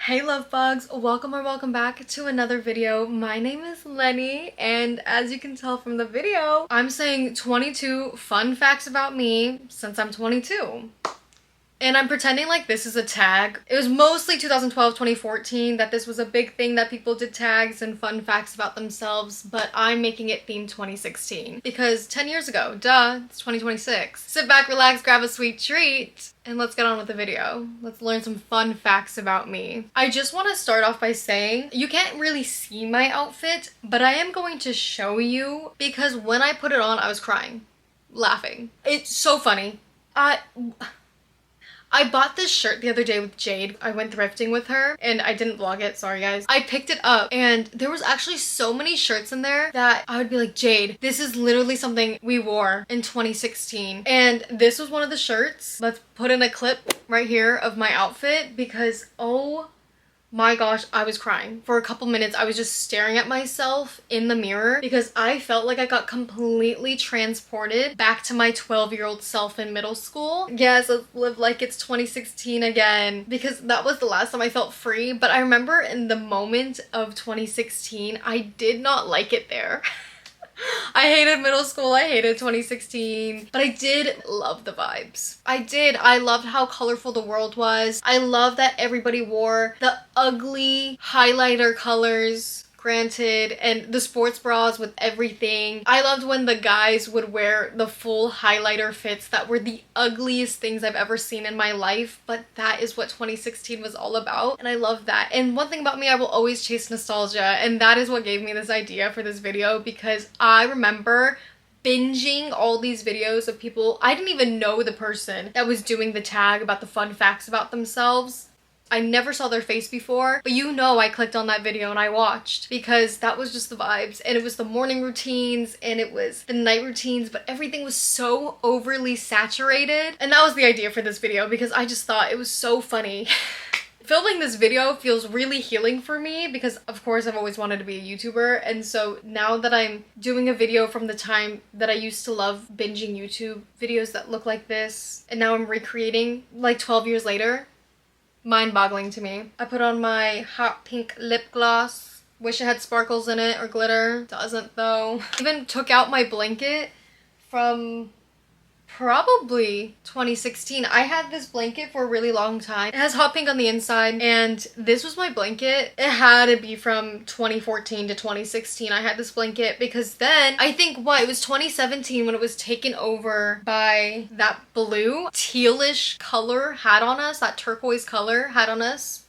Hey Lovebugs, welcome or welcome back to another video. My name is Lenny, and as you can tell from the video, I'm saying 22 fun facts about me since I'm 22. And I'm pretending like this is a tag. It was mostly 2012, 2014 that this was a big thing that people did tags and fun facts about themselves, but I'm making it themed 2016 because 10 years ago, duh, it's 2026. Sit back, relax, grab a sweet treat, and let's get on with the video. Let's learn some fun facts about me. I just want to start off by saying you can't really see my outfit, but I am going to show you because when I put it on, I was crying, laughing. It's so funny. I bought this shirt the other day with Jade. I went thrifting with her and I didn't vlog it, sorry guys. I picked it up and there was actually so many shirts in there that I would be like, Jade, this is literally something we wore in 2016. And this was one of the shirts. Let's put in a clip right here of my outfit because oh my gosh, I was crying. For a couple minutes, I was just staring at myself in the mirror because I felt like I got completely transported back to my 12-year-old self in middle school. Yes, let's live like it's 2016 again because that was the last time I felt free. But I remember in the moment of 2016, I did not like it there. I hated middle school, I hated 2016, but I did love the vibes. I did. I loved how colorful the world was. I loved that everybody wore the ugly highlighter colors, granted, and the sports bras with everything. I loved when the guys would wear the full highlighter fits that were the ugliest things I've ever seen in my life, but that is what 2016 was all about, and I love that. And one thing about me, I will always chase nostalgia, and that is what gave me this idea for this video because I remember binging all these videos of people, I didn't even know the person that was doing the tag about the fun facts about themselves. I never saw their face before, but you know I clicked on that video and I watched because that was just the vibes, and it was the morning routines and it was the night routines, but everything was so overly saturated. And that was the idea for this video because I just thought it was so funny. Filming this video feels really healing for me because of course I've always wanted to be a YouTuber, and so now that I'm doing a video from the time that I used to love binging YouTube videos that look like this, and now I'm recreating like 12 years later, mind-boggling to me. I put on my hot pink lip gloss. Wish it had sparkles in it or glitter. Doesn't though. Even took out my blanket from probably 2016. I had this blanket for a really long time. It has hot pink on the inside and this was my blanket. It had to be from 2014 to 2016. I had this blanket because then I think it was 2017 when it was taken over by that blue tealish color had on us, that turquoise color had on us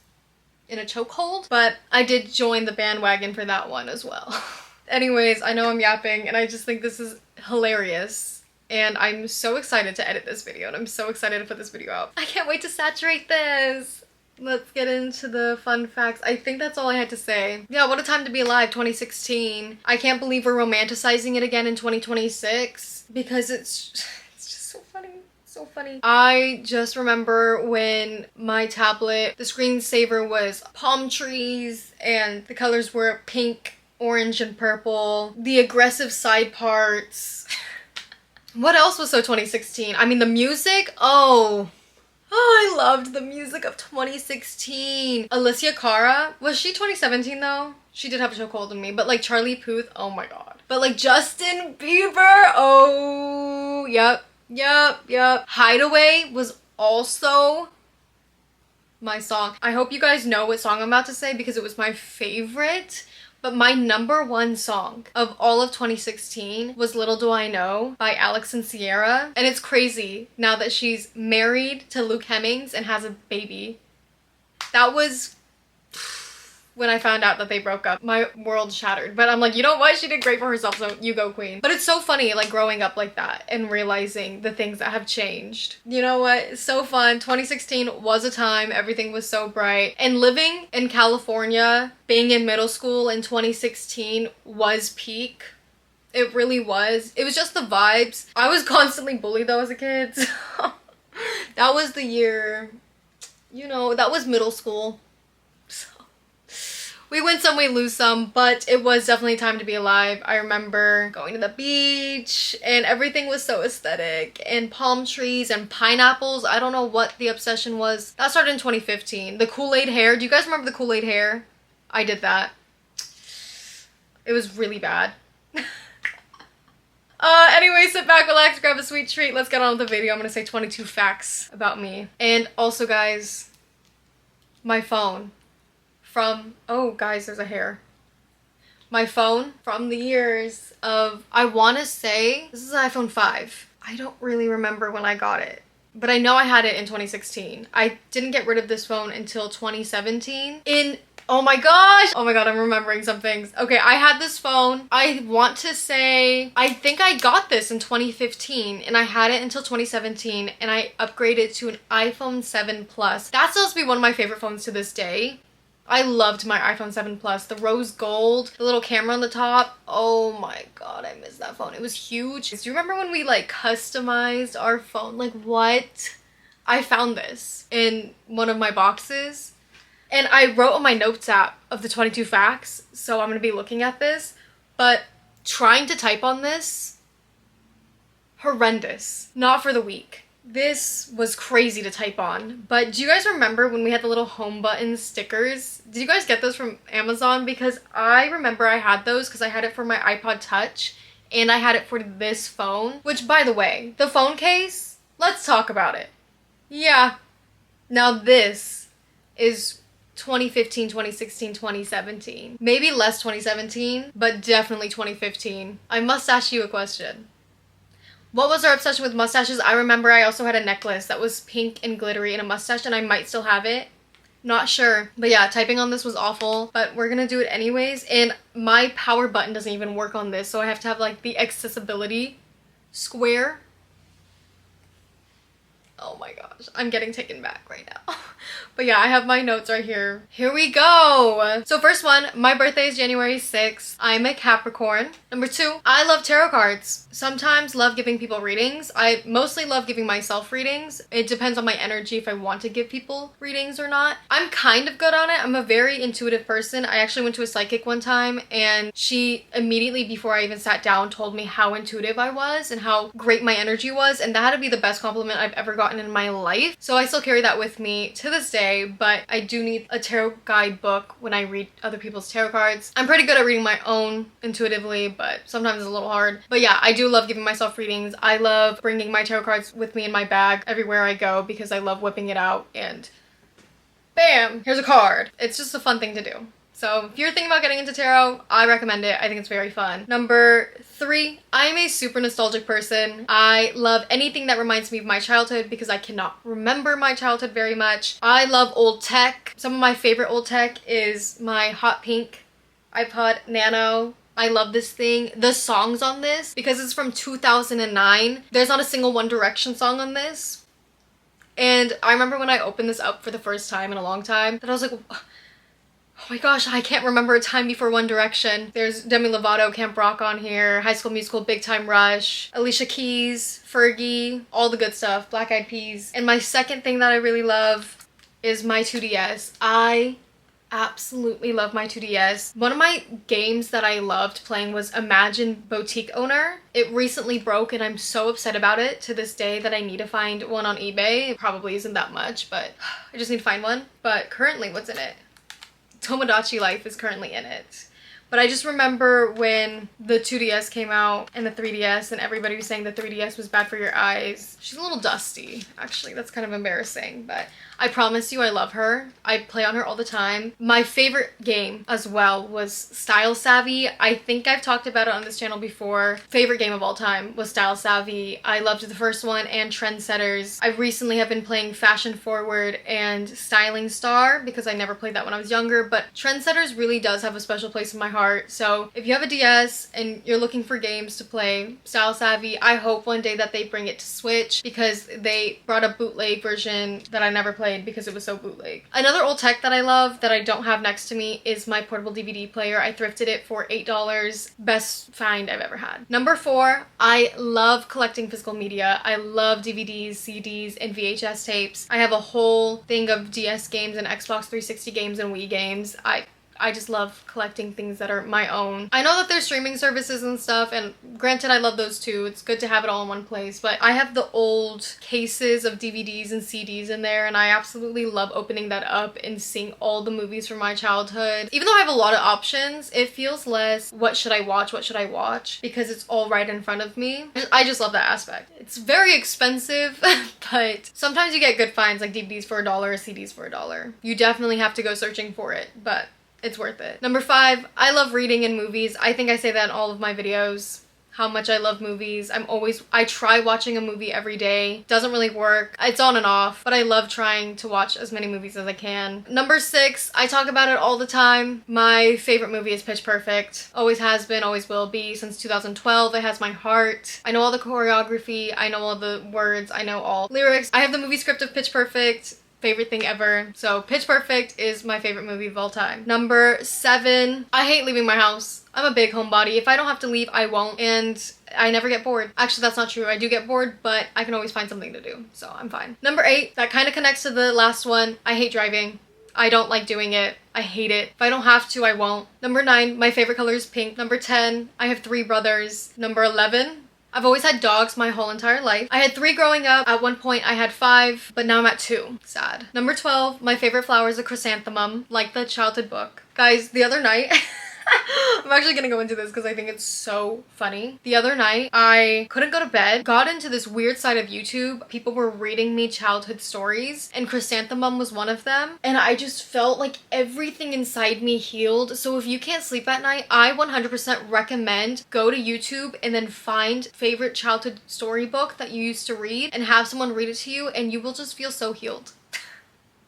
in a chokehold. But I did join the bandwagon for that one as well. Anyways, I know I'm yapping and I just think this is hilarious. And I'm so excited to edit this video and I'm so excited to put this video out. I can't wait to saturate this. Let's get into the fun facts. I think that's all I had to say. Yeah, what a time to be alive, 2016. I can't believe we're romanticizing it again in 2026 because it's just so funny. So funny. I just remember when my tablet, the screensaver was palm trees and the colors were pink, orange, and purple. The aggressive side parts. What else was so 2016? I mean, the music, oh, I loved the music of 2016. Alicia Cara, was she 2017 though? She did have a chokehold on me, but like Charlie Puth, oh my god. But like Justin Bieber, oh, yep. Hideaway was also my song. I hope you guys know what song I'm about to say because it was my favorite. But my #1 song of all of 2016 was Little Do I Know by Alex and Sierra. And it's crazy now that she's married to Luke Hemmings and has a baby. That was when I found out that they broke up. My world shattered. But I'm like, you know what? She did great for herself, so you go queen. But it's so funny like growing up like that and realizing the things that have changed. You know what? It's so fun. 2016 was a time. Everything was so bright. And living in California, being in middle school in 2016 was peak. It really was. It was just the vibes. I was constantly bullied though as a kid. So that was the year, you know, that was middle school. We win some, we lose some, but it was definitely time to be alive. I remember going to the beach and everything was so aesthetic, and palm trees and pineapples. I don't know what the obsession was. That started in 2015. The Kool-Aid hair. Do you guys remember the Kool-Aid hair? I did that. It was really bad. Anyway, sit back, relax, grab a sweet treat. Let's get on with the video. I'm gonna say 22 facts about me. And also, guys, my phone from, oh guys, there's a hair. My phone from the years of, I wanna say, this is an iPhone 5. I don't really remember when I got it, but I know I had it in 2016. I didn't get rid of this phone until 2017. Oh my gosh, I'm remembering some things. Okay, I had this phone. I want to say, I think I got this in 2015 and I had it until 2017 and I upgraded to an iPhone 7 Plus. That still has to be one of my favorite phones to this day. I loved my iPhone 7 Plus. The rose gold, the little camera on the top. Oh my god, I miss that phone. It was huge. Do you remember when we like customized our phone? Like what? I found this in one of my boxes. And I wrote on my notes app of the 22 facts, so I'm going to be looking at this, but trying to type on this, horrendous. Not for the weak. This was crazy to type on, but do you guys remember when we had the little home button stickers? Did you guys get those from Amazon? Because I remember I had those because I had it for my iPod Touch, and I had it for this phone, which by the way, the phone case, let's talk about it. Yeah. Now this is 2015, 2016, 2017. Maybe less 2017, but definitely 2015. I must ask you a question. What was our obsession with mustaches? I remember I also had a necklace that was pink and glittery and a mustache, and I might still have it. Not sure. But yeah, typing on this was awful, but we're gonna do it anyways. And my power button doesn't even work on this, so I have to have like the accessibility square. Oh my gosh, I'm getting taken back right now. But yeah, I have my notes right here. Here we go. So first one, my birthday is January 6th. I'm a Capricorn. Number 2, I love tarot cards. Sometimes love giving people readings. I mostly love giving myself readings. It depends on my energy if I want to give people readings or not. I'm kind of good on it. I'm a very intuitive person. I actually went to a psychic one time and she immediately before I even sat down told me how intuitive I was and how great my energy was, and that had to be the best compliment I've ever gotten in my life. So I still carry that with me to this day, but I do need a tarot guide book when I read other people's tarot cards. I'm pretty good at reading my own intuitively, but sometimes it's a little hard. But yeah, I do love giving myself readings. I love bringing my tarot cards with me in my bag everywhere I go because I love whipping it out and bam, here's a card. It's just a fun thing to do. So if you're thinking about getting into tarot, I recommend it. I think it's very fun. Number 3, I am a super nostalgic person. I love anything that reminds me of my childhood because I cannot remember my childhood very much. I love old tech. Some of my favorite old tech is my hot pink iPod Nano. I love this thing. The songs on this, because it's from 2009, there's not a single One Direction song on this. And I remember when I opened this up for the first time in a long time, that I was like, oh my gosh, I can't remember a time before One Direction. There's Demi Lovato, Camp Rock on here, High School Musical, Big Time Rush, Alicia Keys, Fergie, all the good stuff, Black Eyed Peas. And my second thing that I really love is my 2DS. I absolutely love my 2DS. One of my games that I loved playing was Imagine Boutique Owner. It recently broke and I'm so upset about it to this day that I need to find one on eBay. It probably isn't that much, but I just need to find one. But currently, what's in it? Tomodachi Life is currently in it. But I just remember when the 2DS came out and the 3DS and everybody was saying the 3DS was bad for your eyes. She's a little dusty, actually. That's kind of embarrassing, but I promise you I love her. I play on her all the time. My favorite game as well was Style Savvy. I think I've talked about it on this channel before. Favorite game of all time was Style Savvy. I loved the first one and Trendsetters. I recently have been playing Fashion Forward and Styling Star because I never played that when I was younger, but Trendsetters really does have a special place in my heart. So if you have a DS and you're looking for games to play, Style Savvy, I hope one day that they bring it to Switch because they brought a bootleg version that I never played because it was so bootleg. Another old tech that I love that I don't have next to me is my portable DVD player. I thrifted it for $8. Best find I've ever had. Number 4, I love collecting physical media. I love DVDs, CDs, and VHS tapes. I have a whole thing of DS games and Xbox 360 games and Wii games. I I just love collecting things that are my own. I know that there's streaming services and stuff, and granted I love those too. It's good to have it all in one place, but I have the old cases of DVDs and CDs in there, and I absolutely love opening that up and seeing all the movies from my childhood. Even though I have a lot of options, it feels less what should I watch, because it's all right in front of me. I just love that aspect. It's very expensive, but sometimes you get good finds like DVDs for $1, CDs for $1. You definitely have to go searching for it, but it's worth it. Number 5, I love reading and movies. I think I say that in all of my videos, how much I love movies. I try watching a movie every day. Doesn't really work. It's on and off, but I love trying to watch as many movies as I can. Number 6, I talk about it all the time. My favorite movie is Pitch Perfect. Always has been, always will be. Since 2012, it has my heart. I know all the choreography. I know all the words. I know all lyrics. I have the movie script of Pitch Perfect. Favorite thing ever. So Pitch Perfect is my favorite movie of all time. Number 7, I hate leaving my house. I'm a big homebody. If I don't have to leave, I won't, and I never get bored. Actually, that's not true. I do get bored, but I can always find something to do, so I'm fine. Number 8, that kind of connects to the last one. I hate driving. I don't like doing it. I hate it. If I don't have to, I won't. Number 9, my favorite color is pink. Number 10, I have 3 brothers. Number 11, I've always had dogs my whole entire life. I had 3 growing up. At one point I had 5, but now I'm at 2. Sad. Number 12, my favorite flower is a chrysanthemum, like the childhood book. Guys, the other night, I'm actually gonna go into this because I think it's so funny. The other night, I couldn't go to bed, got into this weird side of YouTube. People were reading me childhood stories, and chrysanthemum was one of them. And I just felt like everything inside me healed. So if you can't sleep at night, I 100% recommend go to YouTube and then find favorite childhood storybook that you used to read and have someone read it to you, and you will just feel so healed.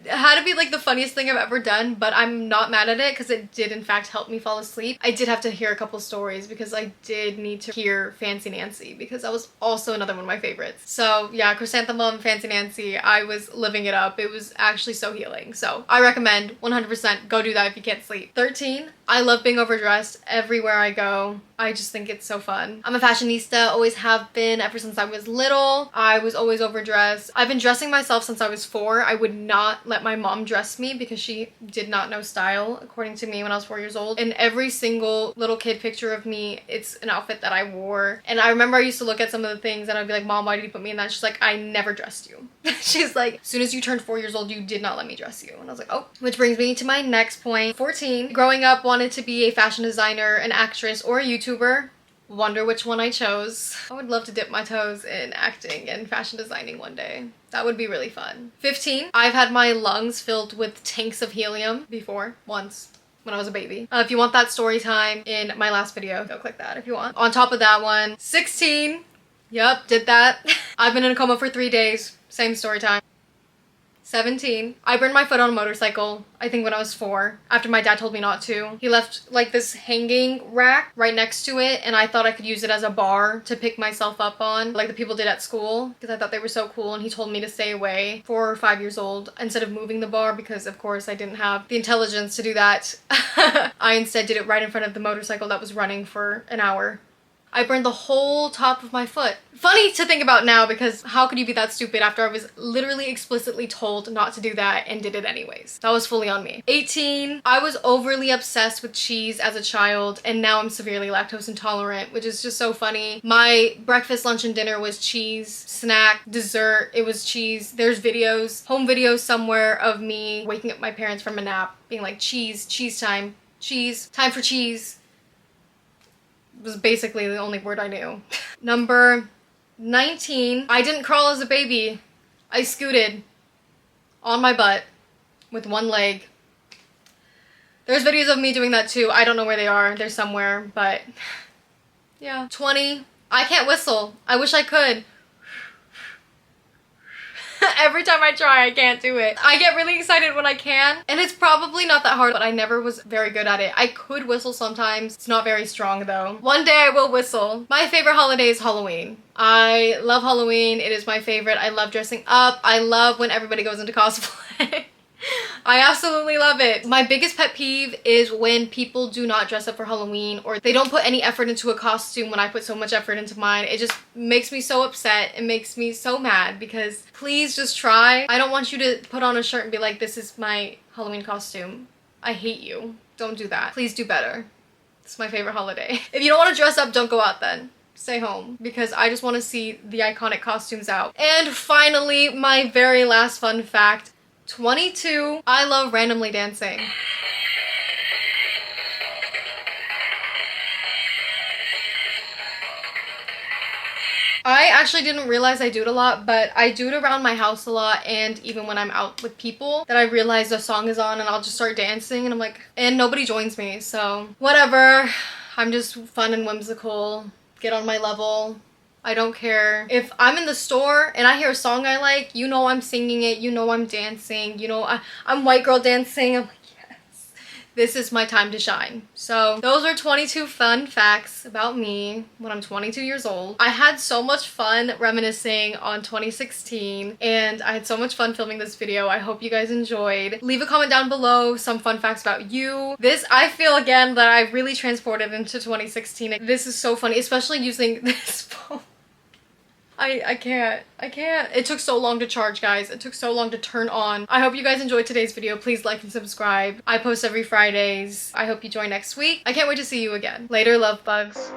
It had to be like the funniest thing I've ever done, but I'm not mad at it because it did in fact help me fall asleep. I did have to hear a couple stories because I did need to hear Fancy Nancy because that was also another one of my favorites. So yeah, Chrysanthemum, Fancy Nancy, I was living it up. It was actually so healing. So I recommend 100% go do that if you can't sleep. 13, I love being overdressed everywhere I go. I just think it's so fun. I'm a fashionista, always have been ever since I was little. I was always overdressed. I've been dressing myself since I was 4. I would not let my mom dress me because she did not know style, according to me, when I was 4 years old. And every single little kid picture of me, it's an outfit that I wore. And I remember I used to look at some of the things and I'd be like, Mom, why did you put me in that? She's like, I never dressed you. She's like, as soon as you turned 4 years old, you did not let me dress you. And I was like, oh. Which brings me to my next point. 14, growing up, wanted to be a fashion designer, an actress, or a YouTuber. Wonder which one I chose. I would love to dip my toes in acting and fashion designing one day. That would be really fun. 15, I've had my lungs filled with tanks of helium before, once, when I was a baby. If you want that story time in my last video, go click that if you want. On top of that one, 16, yep, did that. I've been in a coma for 3 days, same story time. 17, I burned my foot on a motorcycle, I think when I was 4, after my dad told me not to. He left like this hanging rack right next to it, and I thought I could use it as a bar to pick myself up on, like the people did at school, because I thought they were so cool, and he told me to stay away. 4 or 5 years old, instead of moving the bar, because of course I didn't have the intelligence to do that. I instead did it right in front of the motorcycle that was running for an hour. I burned the whole top of my foot. Funny to think about now because how could you be that stupid after I was literally explicitly told not to do that and did it anyways. That was fully on me. 18, I was overly obsessed with cheese as a child and now I'm severely lactose intolerant, which is just so funny. My breakfast, lunch, and dinner was cheese. Snack, dessert, it was cheese. There's videos, home videos somewhere of me waking up my parents from a nap being like, cheese, cheese time, cheese, time for cheese. Was basically the only word I knew. Number 19, I didn't crawl as a baby. I scooted on my butt with one leg. There's videos of me doing that too. I don't know where they are. They're somewhere, but yeah. 20, I can't whistle. I wish I could. Every time I try, I can't do it. I get really excited when I can, and it's probably not that hard, but I never was very good at it. I could whistle sometimes. It's not very strong though. One day I will whistle. My favorite holiday is Halloween. I love Halloween. It is my favorite. I love dressing up. I love when everybody goes into cosplay. I absolutely love it. My biggest pet peeve is when people do not dress up for Halloween or they don't put any effort into a costume when I put so much effort into mine. It just makes me so upset. It makes me so mad because please just try. I don't want you to put on a shirt and be like, this is my Halloween costume. I hate you. Don't do that. Please do better. It's my favorite holiday. If you don't want to dress up, don't go out then. Stay home because I just want to see the iconic costumes out. And finally, my very last fun fact, 22, I love randomly dancing. I actually didn't realize I do it a lot, but I do it around my house a lot, and even when I'm out with people that I realize the song is on and I'll just start dancing and I'm like, and nobody joins me, so whatever. I'm just fun and whimsical. Get on my level. I don't care. If I'm in the store and I hear a song I like, you know I'm singing it, you know I'm dancing, you know I'm white girl dancing. I'm like, yes, this is my time to shine. So those are 22 fun facts about me when I'm 22 years old. I had so much fun reminiscing on 2016 and I had so much fun filming this video. I hope you guys enjoyed. Leave a comment down below some fun facts about you. This, I feel again that I really transported into 2016. This is so funny, especially using this phone. I can't. It took so long to charge, guys. It took so long to turn on. I hope you guys enjoyed today's video. Please like and subscribe. I post every Fridays. I hope you join next week. I can't wait to see you again. Later, love bugs.